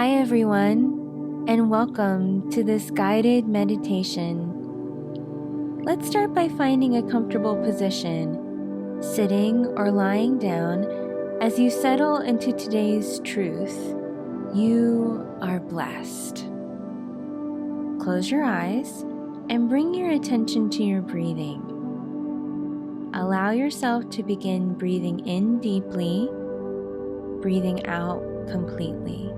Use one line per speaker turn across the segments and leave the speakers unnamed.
Hi everyone, and welcome to this guided meditation. Let's start by finding a comfortable position, sitting or lying down as you settle into today's truth. You are blessed. Close your eyes and bring your attention to your breathing. Allow yourself to begin breathing in deeply, breathing out completely.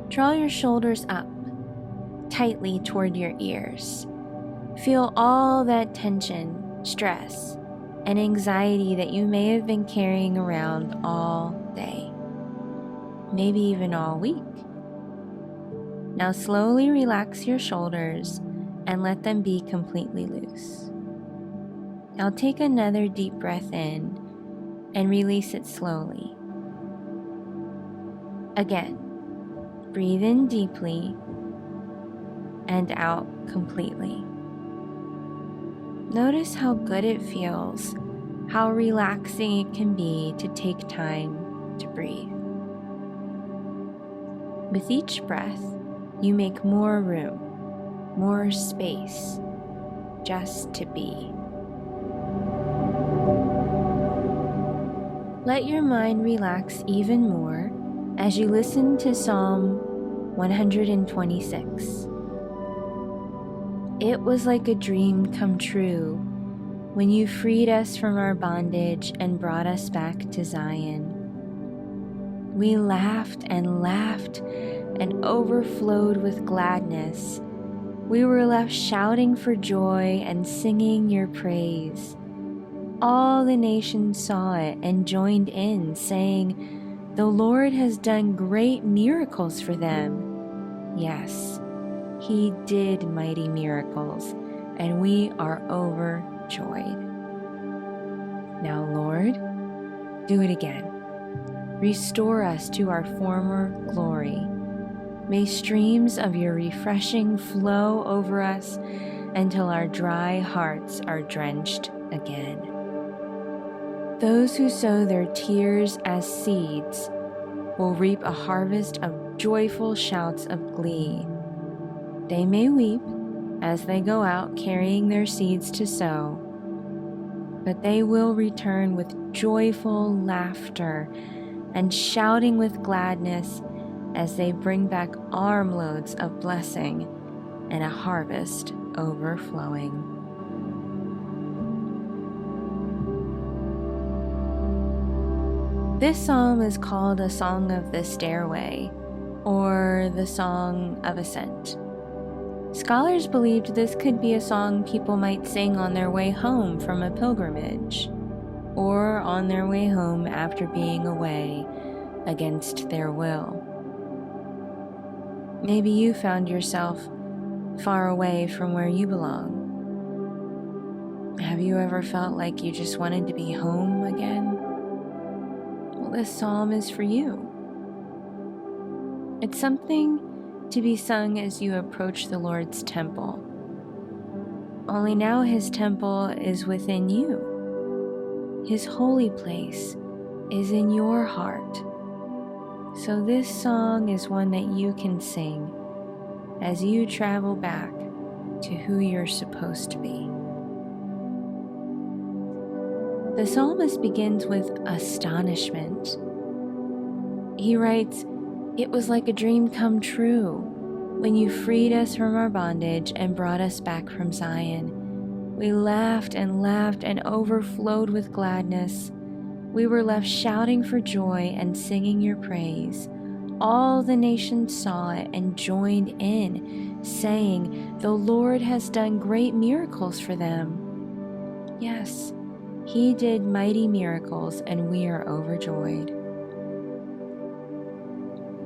Draw your shoulders up, tightly toward your ears. Feel all that tension, stress, and anxiety that you may have been carrying around all day, maybe even all week. Now slowly relax your shoulders and let them be completely loose. Now take another deep breath in and release it slowly. Again, breathe in deeply and out completely. Notice how good it feels, how relaxing it can be to take time to breathe. With each breath, you make more room, more space, just to be. Let your mind relax even more as you listen to Psalm 126. It was like a dream come true when you freed us from our bondage and brought us back to Zion. We laughed and overflowed with gladness. We were left shouting for joy and singing your praise. All the nations saw it and joined in, saying, "The Lord has done great miracles for them." Yes, He did mighty miracles, and we are overjoyed. Now, Lord, do it again. Restore us to our former glory. May streams of your refreshing flow over us until our dry hearts are drenched again. Those who sow their tears as seeds will reap a harvest of joyful shouts of glee. They may weep as they go out carrying their seeds to sow, but they will return with joyful laughter and shouting with gladness as they bring back armloads of blessing and a harvest overflowing. This psalm is called a Song of the Stairway, or the Song of Ascent. Scholars believed this could be a song people might sing on their way home from a pilgrimage, or on their way home after being away against their will. Maybe you found yourself far away from where you belong. Have you ever felt like you just wanted to be home again? Well, this psalm is for you. It's something to be sung as you approach the Lord's temple. Only now His temple is within you. His holy place is in your heart. So this song is one that you can sing as you travel back to who you're supposed to be. The psalmist begins with astonishment. He writes, "It was like a dream come true when you freed us from our bondage and brought us back from Zion. We laughed and overflowed with gladness. We were left shouting for joy and singing your praise. All the nations saw it and joined in, saying, 'The Lord has done great miracles for them.'" Yes, He did mighty miracles, and we are overjoyed.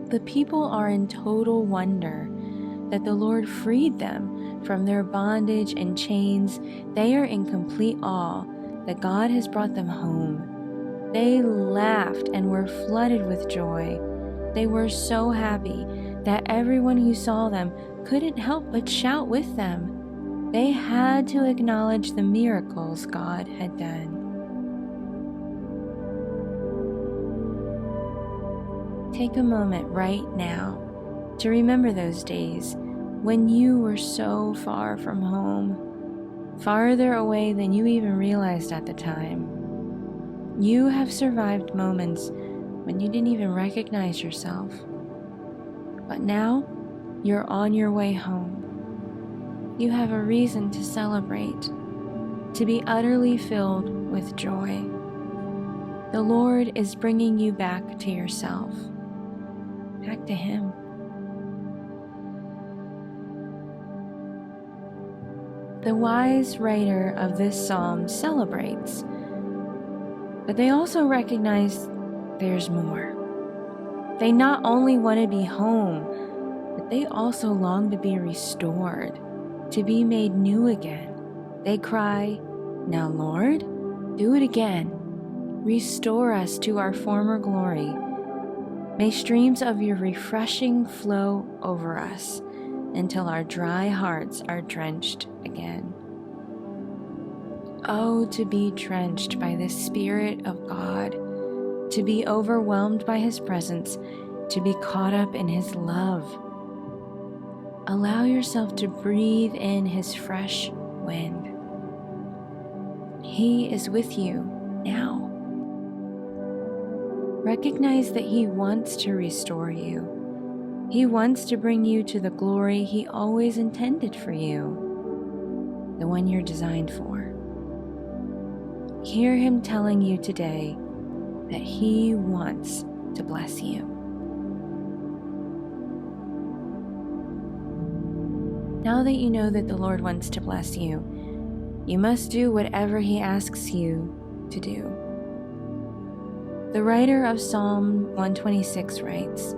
The people are in total wonder that the Lord freed them from their bondage and chains. They are in complete awe that God has brought them home. They laughed and were flooded with joy. They were so happy that everyone who saw them couldn't help but shout with them. They had to acknowledge the miracles God had done. Take a moment right now to remember those days when you were so far from home, farther away than you even realized at the time. You have survived moments when you didn't even recognize yourself. But now, you're on your way home. You have a reason to celebrate, to be utterly filled with joy. The Lord is bringing you back to yourself, back to Him. The wise writer of this psalm celebrates, but they also recognize there's more. They not only want to be home, but they also long to be restored, to be made new again. They cry, "Now, Lord, do it again. Restore us to our former glory. May streams of your refreshing flow over us until our dry hearts are drenched again." Oh, to be drenched by the Spirit of God, to be overwhelmed by His presence, to be caught up in His love. Allow yourself to breathe in His fresh wind. He is with you now. Recognize that He wants to restore you. He wants to bring you to the glory He always intended for you, the one you're designed for. Hear Him telling you today that He wants to bless you. Now that you know that the Lord wants to bless you, you must do whatever He asks you to do. The writer of Psalm 126 writes,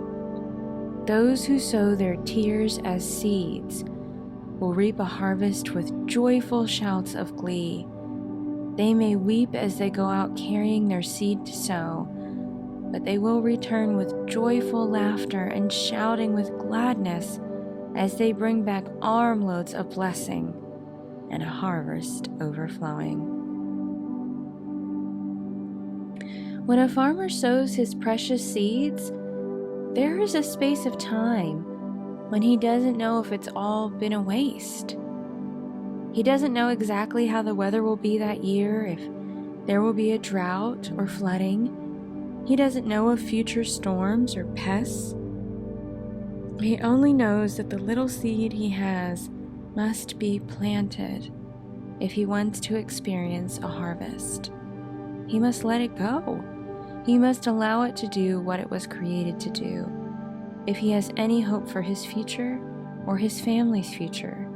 "Those who sow their tears as seeds will reap a harvest with joyful shouts of glee. They may weep as they go out carrying their seed to sow, but they will return with joyful laughter and shouting with gladness as they bring back armloads of blessing and a harvest overflowing." When a farmer sows his precious seeds, there is a space of time when he doesn't know if it's all been a waste. He doesn't know exactly how the weather will be that year, if there will be a drought or flooding. He doesn't know of future storms or pests. He only knows that the little seed he has must be planted if he wants to experience a harvest. He must let it go. He must allow it to do what it was created to do, if he has any hope for his future or his family's future.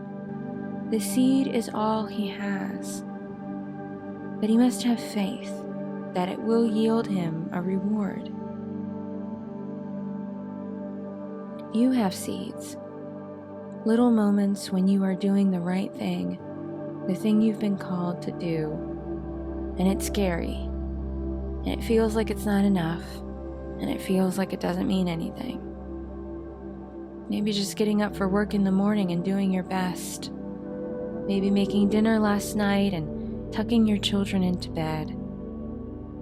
The seed is all he has, but he must have faith that it will yield him a reward. You have seeds, little moments when you are doing the right thing, the thing you've been called to do, and it's scary, and it feels like it's not enough, and it feels like it doesn't mean anything. Maybe just getting up for work in the morning and doing your best. Maybe making dinner last night and tucking your children into bed.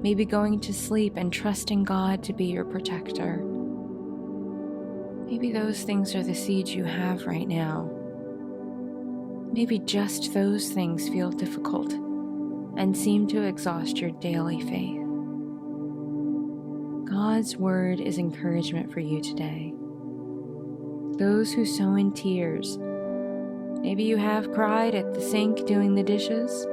Maybe going to sleep and trusting God to be your protector. Maybe those things are the seeds you have right now. Maybe just those things feel difficult and seem to exhaust your daily faith. God's word is encouragement for you today. Those who sow in tears, maybe you have cried at the sink doing the dishes.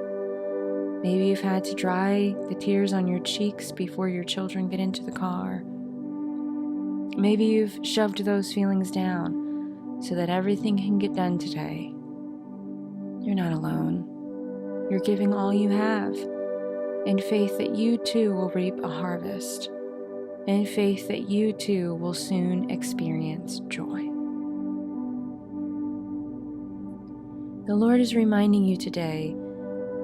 Maybe you've had to dry the tears on your cheeks before your children get into the car. Maybe you've shoved those feelings down so that everything can get done today. You're not alone. You're giving all you have, in faith that you too will reap a harvest, in faith that you too will soon experience joy. The Lord is reminding you today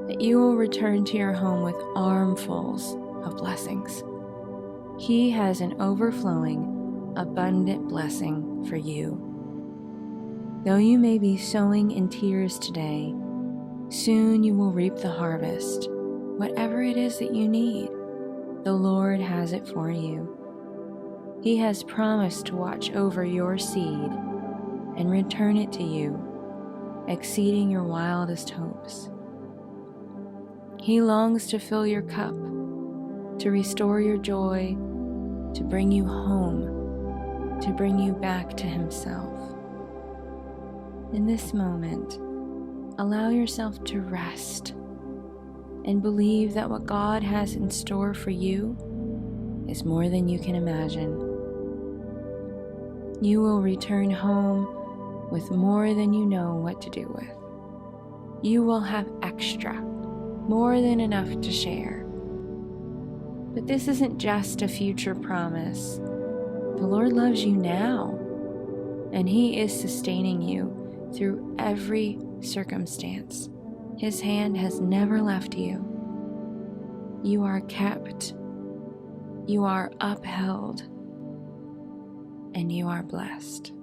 that you will return to your home with armfuls of blessings. He has an overflowing, abundant blessing for you. Though you may be sowing in tears today, soon you will reap the harvest. Whatever it is that you need, the Lord has it for you. He has promised to watch over your seed and return it to you, exceeding your wildest hopes. He longs to fill your cup, to restore your joy, to bring you home, to bring you back to Himself. In this moment, allow yourself to rest and believe that what God has in store for you is more than you can imagine. You will return home with more than you know what to do with. You will have extra, more than enough to share. But this isn't just a future promise. The Lord loves you now, and He is sustaining you through every circumstance. His hand has never left you. You are kept, you are upheld, and you are blessed.